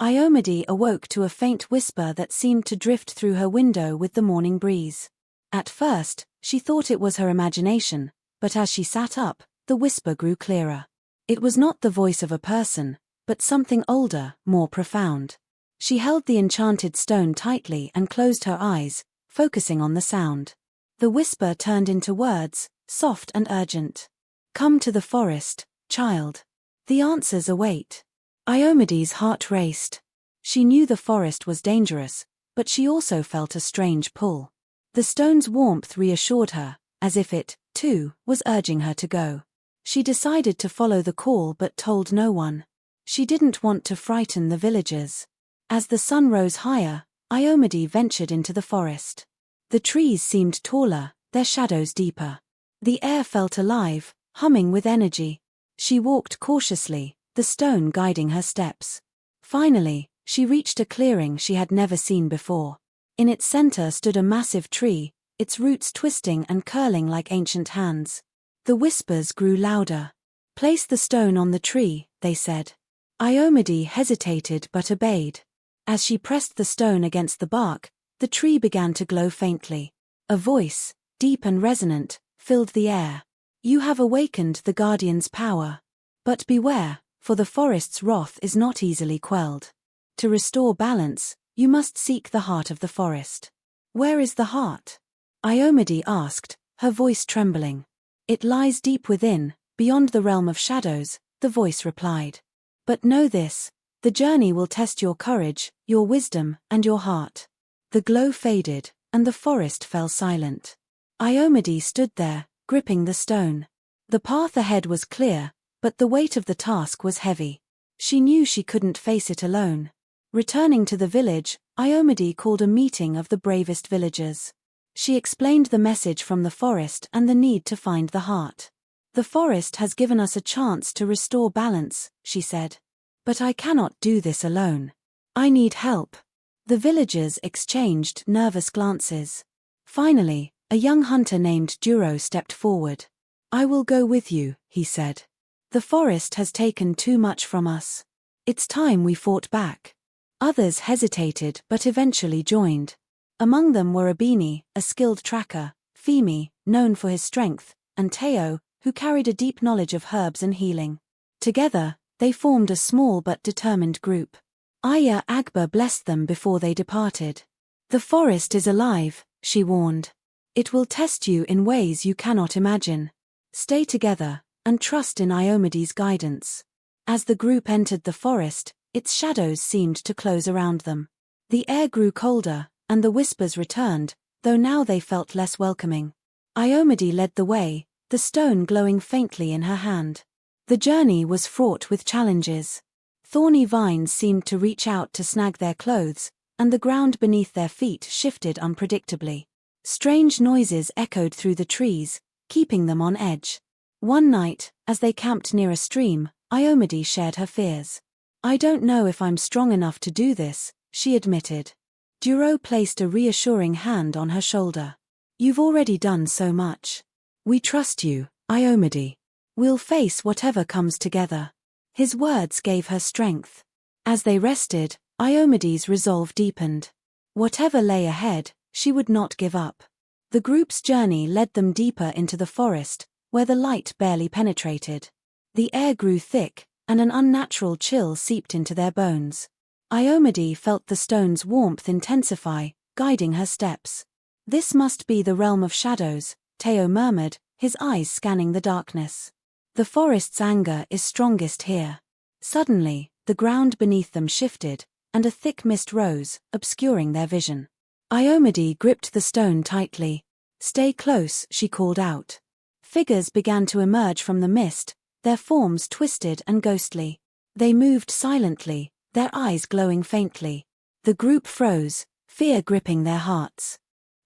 Ayomide awoke to a faint whisper that seemed to drift through her window with the morning breeze. At first, she thought it was her imagination, but as she sat up, the whisper grew clearer. It was not the voice of a person, but something older, more profound. She held the enchanted stone tightly and closed her eyes, focusing on the sound. The whisper turned into words, soft and urgent. "Come to the forest, child. The answers await." Ayomide's heart raced. She knew the forest was dangerous, but she also felt a strange pull. The stone's warmth reassured her, as if it, too, was urging her to go. She decided to follow the call but told no one. She didn't want to frighten the villagers. As the sun rose higher, Ayomide ventured into the forest. The trees seemed taller, their shadows deeper. The air felt alive, humming with energy. She walked cautiously, the stone guiding her steps. Finally, she reached a clearing she had never seen before. In its center stood a massive tree, its roots twisting and curling like ancient hands. The whispers grew louder. "Place the stone on the tree," they said. Ayomide hesitated but obeyed. As she pressed the stone against the bark, the tree began to glow faintly. A voice, deep and resonant, filled the air. "You have awakened the guardian's power. But beware, for the forest's wrath is not easily quelled. To restore balance, you must seek the heart of the forest." "Where is the heart?" Ayomide asked, her voice trembling. "It lies deep within, beyond the realm of shadows," the voice replied. "But know this, the journey will test your courage, your wisdom, and your heart." The glow faded, and the forest fell silent. Ayomide stood there, gripping the stone. The path ahead was clear, but the weight of the task was heavy. She knew she couldn't face it alone. Returning to the village, Ayomide called a meeting of the bravest villagers. She explained the message from the forest and the need to find the heart. "The forest has given us a chance to restore balance," she said. "But I cannot do this alone. I need help." The villagers exchanged nervous glances. Finally, a young hunter named Duro stepped forward. "I will go with you," he said. "The forest has taken too much from us. It's time we fought back." Others hesitated but eventually joined. Among them were Abini, a skilled tracker, Femi, known for his strength, and Teo, who carried a deep knowledge of herbs and healing. Together, they formed a small but determined group. Aya Agba blessed them before they departed. "The forest is alive," she warned. "It will test you in ways you cannot imagine. Stay together, and trust in Ayomide's guidance." As the group entered the forest, its shadows seemed to close around them. The air grew colder, and the whispers returned, though now they felt less welcoming. Ayomide led the way, the stone glowing faintly in her hand. The journey was fraught with challenges. Thorny vines seemed to reach out to snag their clothes, and the ground beneath their feet shifted unpredictably. Strange noises echoed through the trees, keeping them on edge. One night, as they camped near a stream, Ayomide shared her fears. "I don't know if I'm strong enough to do this," she admitted. Duro placed a reassuring hand on her shoulder. "You've already done so much. We trust you, Ayomide. We'll face whatever comes together." His words gave her strength. As they rested, Ayomide's resolve deepened. Whatever lay ahead, she would not give up. The group's journey led them deeper into the forest, where the light barely penetrated. The air grew thick, and an unnatural chill seeped into their bones. Ayomide felt the stone's warmth intensify, guiding her steps. "This must be the realm of shadows," Teo murmured, his eyes scanning the darkness. "The forest's anger is strongest here." Suddenly, the ground beneath them shifted, and a thick mist rose, obscuring their vision. Ayomide gripped the stone tightly. "Stay close," she called out. Figures began to emerge from the mist, their forms twisted and ghostly. They moved silently, their eyes glowing faintly. The group froze, fear gripping their hearts.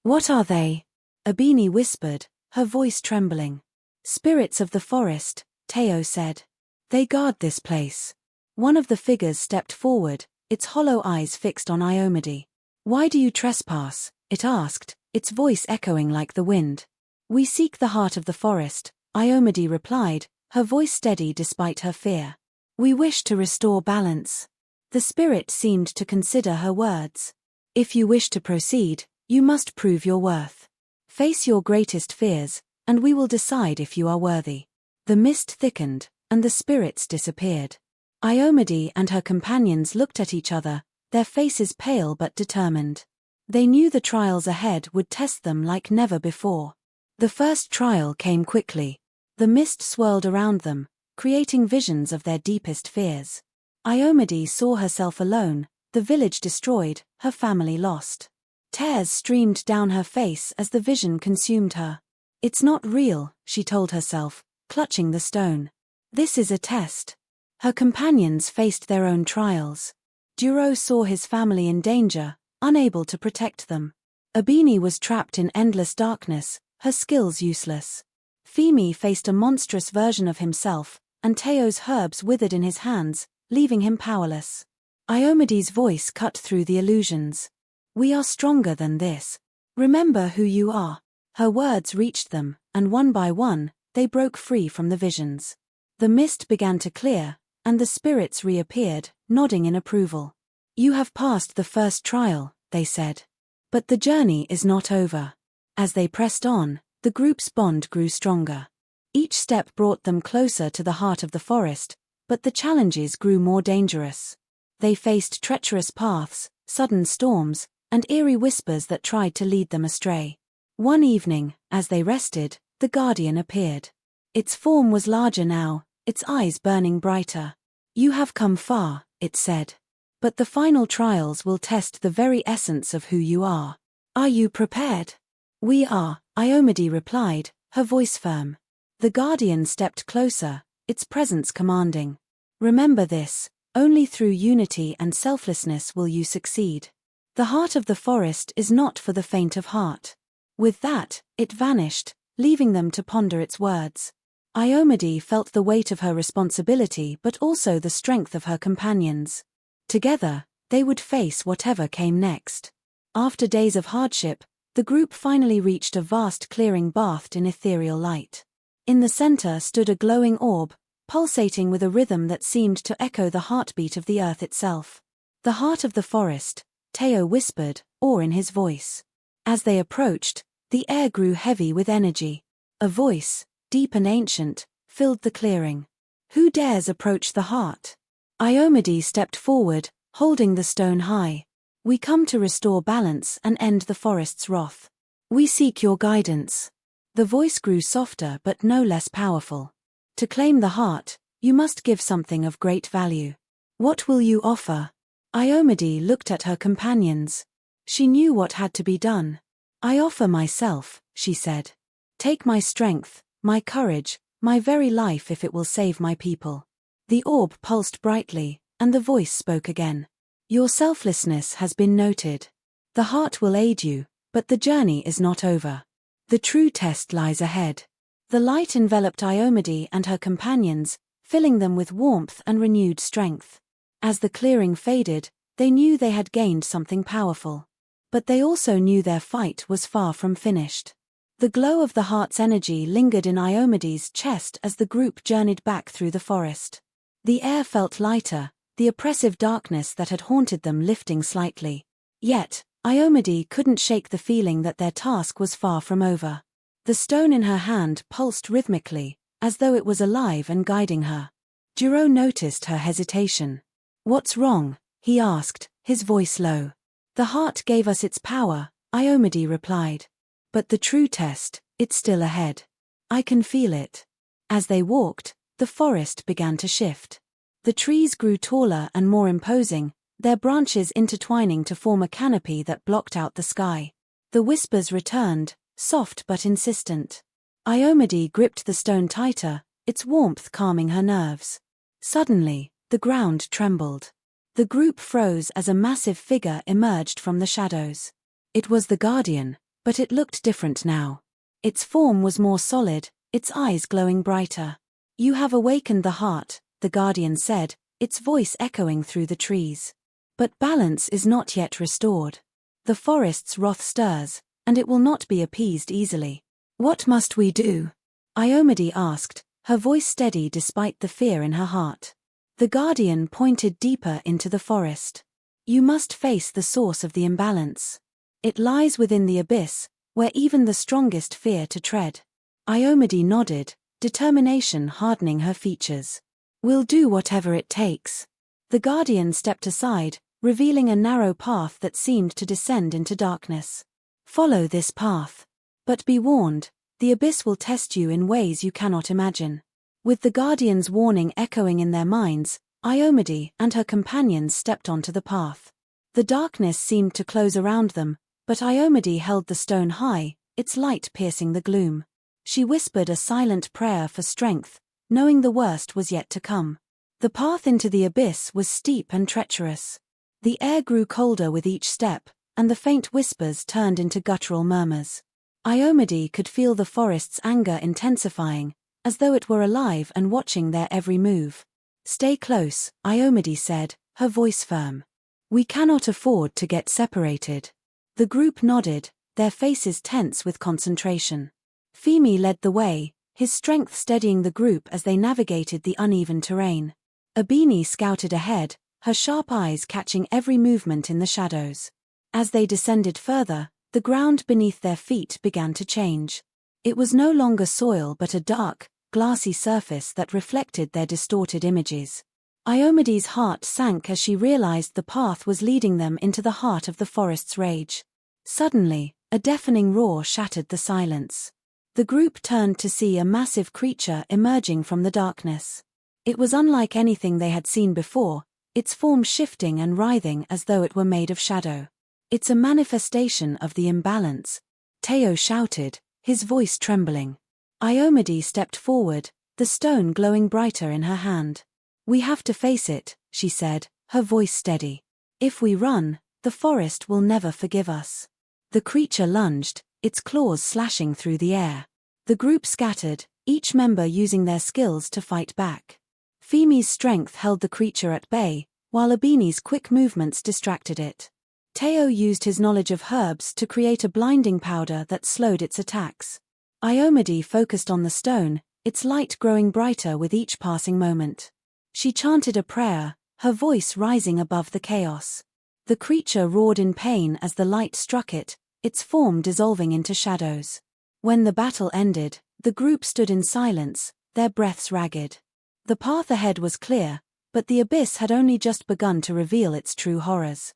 "What are they?" Abini whispered, her voice trembling. "Spirits of the forest," Teo said. "They guard this place." One of the figures stepped forward, its hollow eyes fixed on Ayomide. "Why do you trespass?" it asked, its voice echoing like the wind. "We seek the heart of the forest," Ayomide replied, her voice steady despite her fear. "We wish to restore balance." The spirit seemed to consider her words. If you wish to proceed, you must prove your worth. Face your greatest fears, and we will decide if you are worthy. The mist thickened, and the spirits disappeared. Ayomide and her companions looked at each other, their faces pale but determined. They knew the trials ahead would test them like never before. The first trial came quickly. The mist swirled around them, creating visions of their deepest fears. Ayomide saw herself alone, the village destroyed, her family lost. Tears streamed down her face as the vision consumed her. It's not real, she told herself, clutching the stone. This is a test. Her companions faced their own trials. Duro saw his family in danger, unable to protect them. Abini was trapped in endless darkness, her skills useless. Femi faced a monstrous version of himself, and Teo's herbs withered in his hands, leaving him powerless. Ayomide's voice cut through the illusions. We are stronger than this. Remember who you are. Her words reached them, and one by one, they broke free from the visions. The mist began to clear, and the spirits reappeared, nodding in approval. You have passed the first trial, they said. But the journey is not over. As they pressed on, the group's bond grew stronger. Each step brought them closer to the heart of the forest, but the challenges grew more dangerous. They faced treacherous paths, sudden storms, and eerie whispers that tried to lead them astray. One evening, as they rested, the guardian appeared. Its form was larger now, its eyes burning brighter. You have come far, it said. But the final trials will test the very essence of who you are. Are you prepared? We are, Ayomide replied, her voice firm. The guardian stepped closer, its presence commanding. Remember this, only through unity and selflessness will you succeed. The heart of the forest is not for the faint of heart. With that, it vanished, leaving them to ponder its words. Ayomide felt the weight of her responsibility but also the strength of her companions. Together, they would face whatever came next. After days of hardship, the group finally reached a vast clearing bathed in ethereal light. In the center stood a glowing orb, pulsating with a rhythm that seemed to echo the heartbeat of the earth itself. The heart of the forest, Teo whispered, awe in his voice. As they approached, the air grew heavy with energy. A voice, deep and ancient, filled the clearing. Who dares approach the heart? Ayomide stepped forward, holding the stone high. We come to restore balance and end the forest's wrath. We seek your guidance. The voice grew softer but no less powerful. To claim the heart, you must give something of great value. What will you offer? Ayomide looked at her companions. She knew what had to be done. I offer myself, she said. Take my strength, my courage, my very life if it will save my people. The orb pulsed brightly, and the voice spoke again. Your selflessness has been noted. The heart will aid you, but the journey is not over. The true test lies ahead. The light enveloped Ayomide and her companions, filling them with warmth and renewed strength. As the clearing faded, they knew they had gained something powerful. But they also knew their fight was far from finished. The glow of the heart's energy lingered in Ayomide's chest as the group journeyed back through the forest. The air felt lighter, the oppressive darkness that had haunted them lifting slightly. Yet, Ayomide couldn't shake the feeling that their task was far from over. The stone in her hand pulsed rhythmically, as though it was alive and guiding her. Jiro noticed her hesitation. What's wrong? He asked, his voice low. The heart gave us its power, Ayomide replied. But the true test, it's still ahead. I can feel it. As they walked, the forest began to shift. The trees grew taller and more imposing, their branches intertwining to form a canopy that blocked out the sky. The whispers returned, soft but insistent. Ayomide gripped the stone tighter, its warmth calming her nerves. Suddenly, the ground trembled. The group froze as a massive figure emerged from the shadows. It was the guardian, but it looked different now. Its form was more solid, its eyes glowing brighter. You have awakened the heart, the guardian said, its voice echoing through the trees. But balance is not yet restored. The forest's wrath stirs, and it will not be appeased easily. What must we do? Ayomide asked, her voice steady despite the fear in her heart. The guardian pointed deeper into the forest. You must face the source of the imbalance. It lies within the abyss, where even the strongest fear to tread. Ayomide nodded, determination hardening her features. We'll do whatever it takes. The guardian stepped aside, revealing a narrow path that seemed to descend into darkness. Follow this path. But be warned, the abyss will test you in ways you cannot imagine. With the guardian's warning echoing in their minds, Ayomide and her companions stepped onto the path. The darkness seemed to close around them, but Ayomide held the stone high, its light piercing the gloom. She whispered a silent prayer for strength, knowing the worst was yet to come. The path into the abyss was steep and treacherous. The air grew colder with each step, and the faint whispers turned into guttural murmurs. Ayomide could feel the forest's anger intensifying, as though it were alive and watching their every move. Stay close, Ayomide said, her voice firm. We cannot afford to get separated. The group nodded, their faces tense with concentration. Femi led the way, his strength steadying the group as they navigated the uneven terrain. Abini scouted ahead, her sharp eyes catching every movement in the shadows. As they descended further, the ground beneath their feet began to change. It was no longer soil but a dark, glassy surface that reflected their distorted images. Ayomide's heart sank as she realized the path was leading them into the heart of the forest's rage. Suddenly, a deafening roar shattered the silence. The group turned to see a massive creature emerging from the darkness. It was unlike anything they had seen before, its form shifting and writhing as though it were made of shadow. It's a manifestation of the imbalance, Teo shouted, his voice trembling. Ayomide stepped forward, the stone glowing brighter in her hand. We have to face it, she said, her voice steady. If we run, the forest will never forgive us. The creature lunged, its claws slashing through the air. The group scattered, each member using their skills to fight back. Femi's strength held the creature at bay, while Abini's quick movements distracted it. Teo used his knowledge of herbs to create a blinding powder that slowed its attacks. Ayomide focused on the stone, its light growing brighter with each passing moment. She chanted a prayer, her voice rising above the chaos. The creature roared in pain as the light struck it, its form dissolving into shadows. When the battle ended, the group stood in silence, their breaths ragged. The path ahead was clear, but the abyss had only just begun to reveal its true horrors.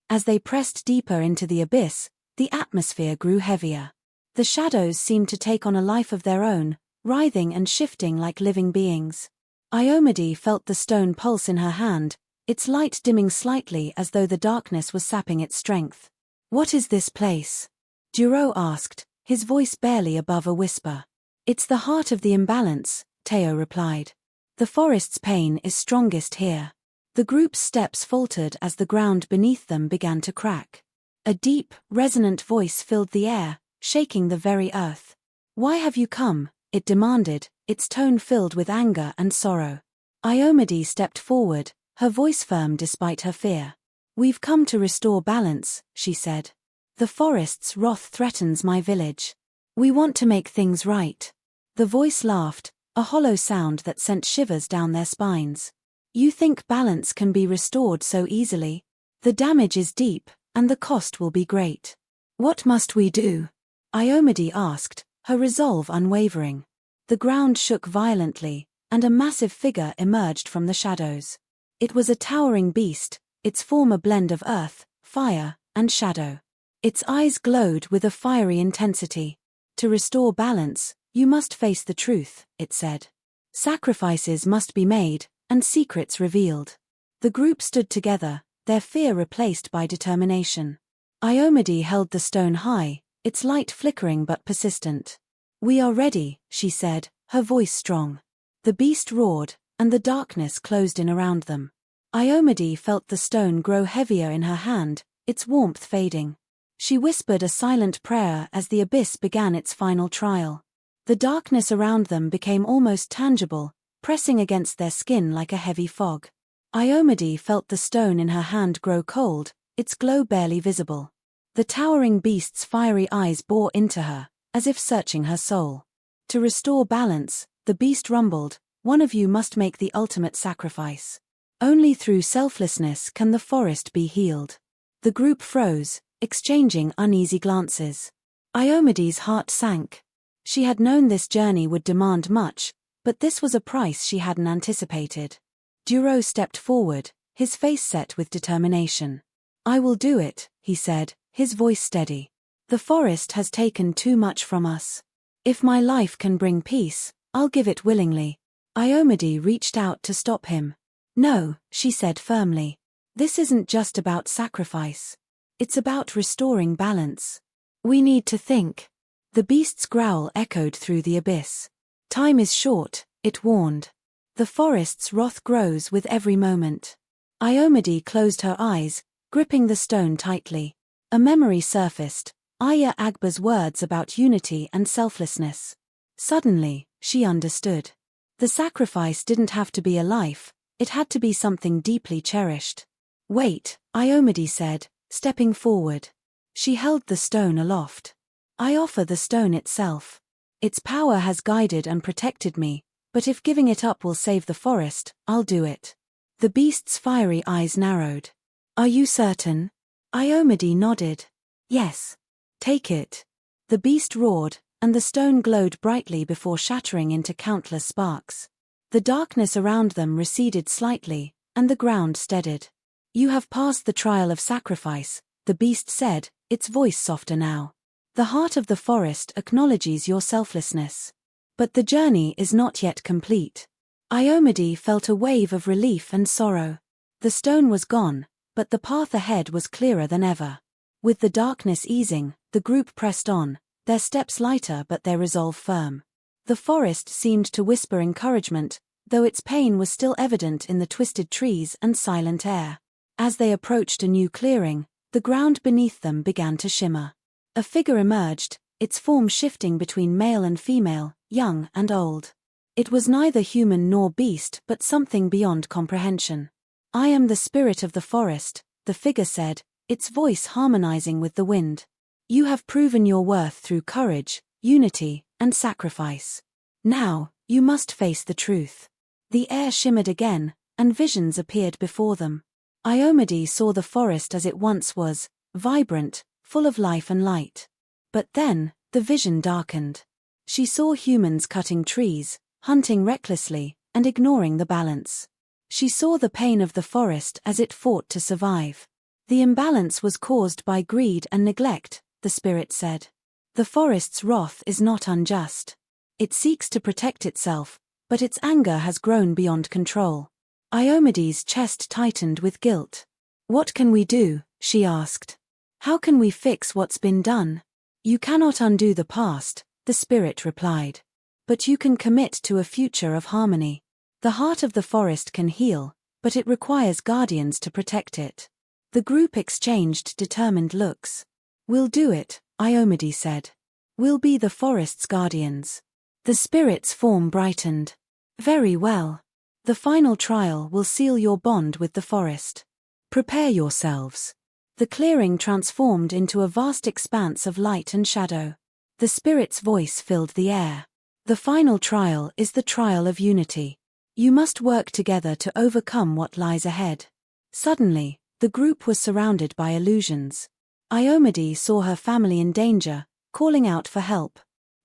As they pressed deeper into the abyss, the atmosphere grew heavier. The shadows seemed to take on a life of their own, writhing and shifting like living beings. Ayomide felt the stone pulse in her hand, its light dimming slightly as though the darkness was sapping its strength. What is this place? Duro asked, his voice barely above a whisper. It's the heart of the imbalance, Teo replied. The forest's pain is strongest here. The group's steps faltered as the ground beneath them began to crack. A deep, resonant voice filled the air, shaking the very earth. Why have you come? It demanded, its tone filled with anger and sorrow. Ayomide stepped forward, her voice firm despite her fear. We've come to restore balance, she said. The forest's wrath threatens my village. We want to make things right. The voice laughed, a hollow sound that sent shivers down their spines. You think balance can be restored so easily? The damage is deep, and the cost will be great. What must we do? Ayomide asked, her resolve unwavering. The ground shook violently, and a massive figure emerged from the shadows. It was a towering beast, its form a blend of earth, fire, and shadow. Its eyes glowed with a fiery intensity. To restore balance, you must face the truth, it said. Sacrifices must be made, and secrets revealed. The group stood together, their fear replaced by determination. Ayomide held the stone high, its light flickering but persistent. We are ready, she said, her voice strong. The beast roared, and the darkness closed in around them. Ayomide felt the stone grow heavier in her hand, its warmth fading. She whispered a silent prayer as the abyss began its final trial. The darkness around them became almost tangible, pressing against their skin like a heavy fog. Ayomide felt the stone in her hand grow cold, its glow barely visible. The towering beast's fiery eyes bore into her, as if searching her soul. To restore balance, the beast rumbled, one of you must make the ultimate sacrifice. Only through selflessness can the forest be healed. The group froze, exchanging uneasy glances. Ayomide's heart sank. She had known this journey would demand much, but this was a price she hadn't anticipated. Duro stepped forward, his face set with determination. "I will do it," he said, his voice steady. "The forest has taken too much from us. If my life can bring peace, I'll give it willingly." Ayomide reached out to stop him. "No," she said firmly. "This isn't just about sacrifice. It's about restoring balance. We need to think." The beast's growl echoed through the abyss. "Time is short," it warned. "The forest's wrath grows with every moment." Ayomide closed her eyes, gripping the stone tightly. A memory surfaced, Aya Agba's words about unity and selflessness. Suddenly, she understood. The sacrifice didn't have to be a life, it had to be something deeply cherished. "Wait," Ayomide said, stepping forward. She held the stone aloft. "I offer the stone itself. Its power has guided and protected me, but if giving it up will save the forest, I'll do it." The beast's fiery eyes narrowed. "Are you certain?" Ayomide nodded. "Yes. Take it." The beast roared, and the stone glowed brightly before shattering into countless sparks. The darkness around them receded slightly, and the ground steadied. "You have passed the trial of sacrifice," the beast said, its voice softer now. "The heart of the forest acknowledges your selflessness. But the journey is not yet complete." Ayomide felt a wave of relief and sorrow. The stone was gone, but the path ahead was clearer than ever. With the darkness easing, the group pressed on, their steps lighter but their resolve firm. The forest seemed to whisper encouragement, though its pain was still evident in the twisted trees and silent air. As they approached a new clearing, the ground beneath them began to shimmer. A figure emerged, its form shifting between male and female, young and old. It was neither human nor beast but something beyond comprehension. "I am the spirit of the forest," the figure said, its voice harmonizing with the wind. "You have proven your worth through courage, unity, and sacrifice. Now, you must face the truth." The air shimmered again, and visions appeared before them. Ayomide saw the forest as it once was, vibrant, full of life and light. But then, the vision darkened. She saw humans cutting trees, hunting recklessly, and ignoring the balance. She saw the pain of the forest as it fought to survive. The imbalance was caused by greed and neglect, the spirit said. The forest's wrath is not unjust. It seeks to protect itself, but its anger has grown beyond control. Ayomide's chest tightened with guilt. "What can we do?" she asked. "How can we fix what's been done?" "You cannot undo the past," the spirit replied. "But you can commit to a future of harmony. The heart of the forest can heal, but it requires guardians to protect it." The group exchanged determined looks. "We'll do it," Ayomide said. "We'll be the forest's guardians." The spirit's form brightened. "Very well. The final trial will seal your bond with the forest. Prepare yourselves." The clearing transformed into a vast expanse of light and shadow. The spirit's voice filled the air. "The final trial is the trial of unity. You must work together to overcome what lies ahead." Suddenly, the group was surrounded by illusions. Ayomide saw her family in danger, calling out for help.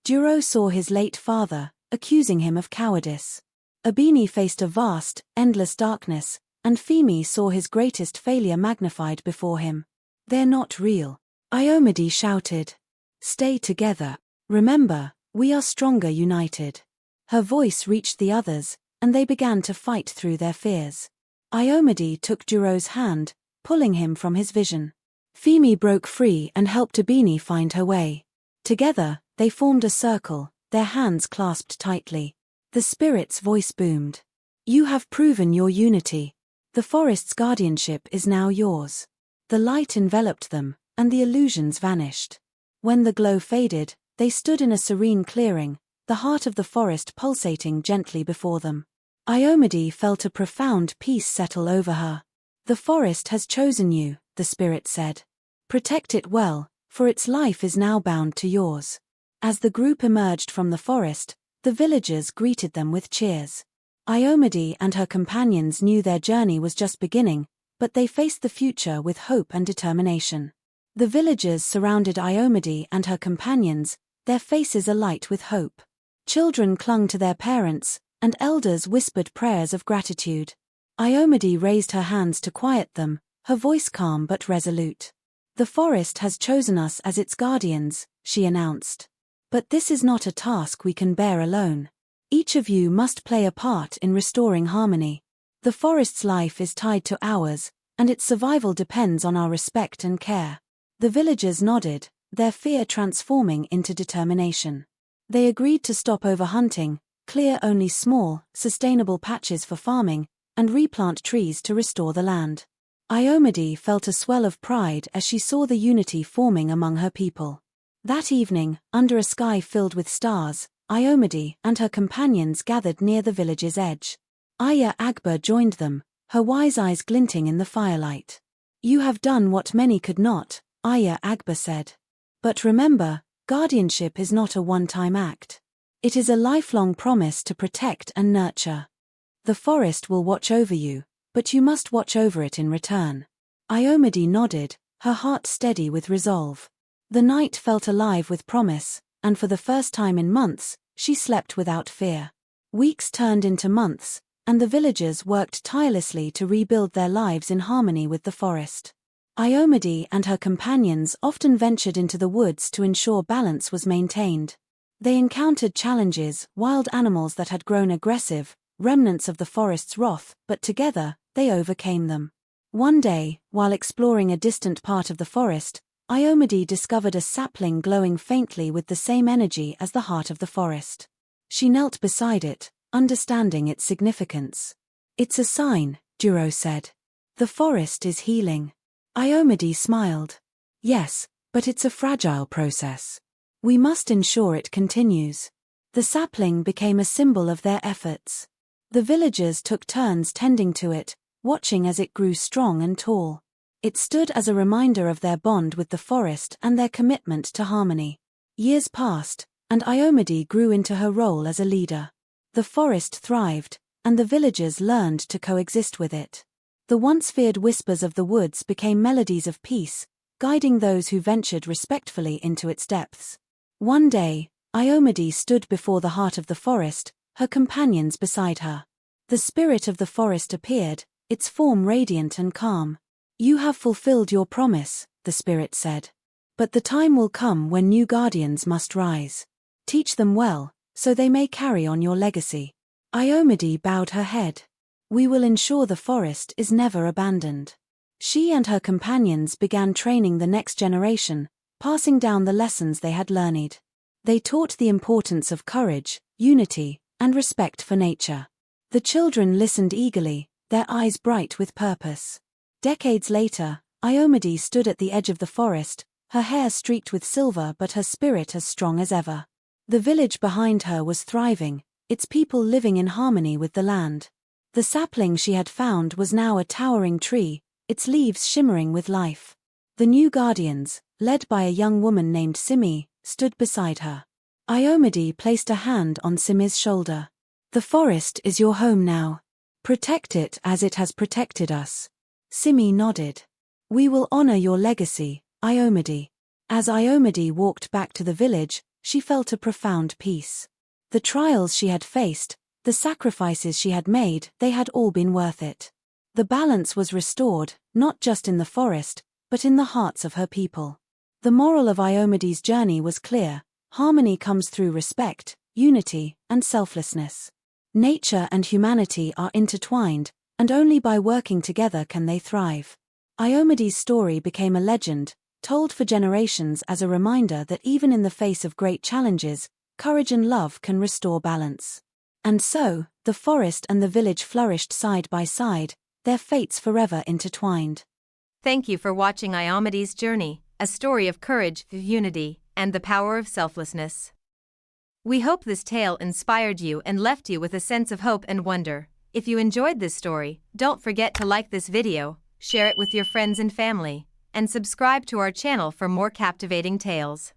Duro saw his late father, accusing him of cowardice. Abini faced a vast, endless darkness, and Femi saw his greatest failure magnified before him. "They're not real," Ayomide shouted. "Stay together. Remember, we are stronger united." Her voice reached the others, and they began to fight through their fears. Ayomide took Duro's hand, pulling him from his vision. Femi broke free and helped Abini find her way. Together, they formed a circle, their hands clasped tightly. The spirit's voice boomed. "You have proven your unity. The forest's guardianship is now yours." The light enveloped them, and the illusions vanished. When the glow faded, they stood in a serene clearing, the heart of the forest pulsating gently before them. Ayomide felt a profound peace settle over her. "The forest has chosen you," the spirit said. "Protect it well, for its life is now bound to yours." As the group emerged from the forest, the villagers greeted them with cheers. Ayomide and her companions knew their journey was just beginning, but they faced the future with hope and determination. The villagers surrounded Ayomide and her companions, their faces alight with hope. Children clung to their parents, and elders whispered prayers of gratitude. Ayomide raised her hands to quiet them, her voice calm but resolute. "The forest has chosen us as its guardians," she announced. "But this is not a task we can bear alone. Each of you must play a part in restoring harmony. The forest's life is tied to ours, and its survival depends on our respect and care." The villagers nodded, their fear transforming into determination. They agreed to stop overhunting, clear only small, sustainable patches for farming, and replant trees to restore the land. Ayomide felt a swell of pride as she saw the unity forming among her people. That evening, under a sky filled with stars, Ayomide and her companions gathered near the village's edge. Aya Agba joined them, her wise eyes glinting in the firelight. "You have done what many could not," Aya Agba said. "But remember, guardianship is not a one-time act. It is a lifelong promise to protect and nurture. The forest will watch over you, but you must watch over it in return." Ayomide nodded, her heart steady with resolve. The night felt alive with promise, and for the first time in months, she slept without fear. Weeks turned into months, and the villagers worked tirelessly to rebuild their lives in harmony with the forest. Ayomide and her companions often ventured into the woods to ensure balance was maintained. They encountered challenges, wild animals that had grown aggressive, remnants of the forest's wrath, but together, they overcame them. One day, while exploring a distant part of the forest, Ayomide discovered a sapling glowing faintly with the same energy as the heart of the forest. She knelt beside it, understanding its significance. "It's a sign," Duro said. "The forest is healing." Ayomide smiled. "Yes, but it's a fragile process. We must ensure it continues." The sapling became a symbol of their efforts. The villagers took turns tending to it, watching as it grew strong and tall. It stood as a reminder of their bond with the forest and their commitment to harmony. Years passed, and Ayomide grew into her role as a leader. The forest thrived, and the villagers learned to coexist with it. The once feared whispers of the woods became melodies of peace, guiding those who ventured respectfully into its depths. One day, Ayomide stood before the heart of the forest, her companions beside her. The spirit of the forest appeared, its form radiant and calm. "You have fulfilled your promise," the spirit said. "But the time will come when new guardians must rise. Teach them well, so they may carry on your legacy." Ayomide bowed her head. "We will ensure the forest is never abandoned." She and her companions began training the next generation, passing down the lessons they had learned. They taught the importance of courage, unity, and respect for nature. The children listened eagerly, their eyes bright with purpose. Decades later, Ayomide stood at the edge of the forest, her hair streaked with silver but her spirit as strong as ever. The village behind her was thriving, its people living in harmony with the land. The sapling she had found was now a towering tree, its leaves shimmering with life. The new guardians, led by a young woman named Simi, stood beside her. Ayomide placed a hand on Simi's shoulder. "The forest is your home now. Protect it as it has protected us." Simi nodded. "We will honor your legacy, Ayomide." As Ayomide walked back to the village, she felt a profound peace. The trials she had faced, the sacrifices she had made, they had all been worth it. The balance was restored, not just in the forest, but in the hearts of her people. The moral of Ayomide's journey was clear: harmony comes through respect, unity, and selflessness. Nature and humanity are intertwined, and only by working together can they thrive. Ayomide's story became a legend, told for generations as a reminder that even in the face of great challenges, courage and love can restore balance. And so, the forest and the village flourished side by side, their fates forever intertwined. Thank you for watching Ayomide's journey, a story of courage, unity, and the power of selflessness. We hope this tale inspired you and left you with a sense of hope and wonder. If you enjoyed this story, don't forget to like this video, share it with your friends and family, and subscribe to our channel for more captivating tales.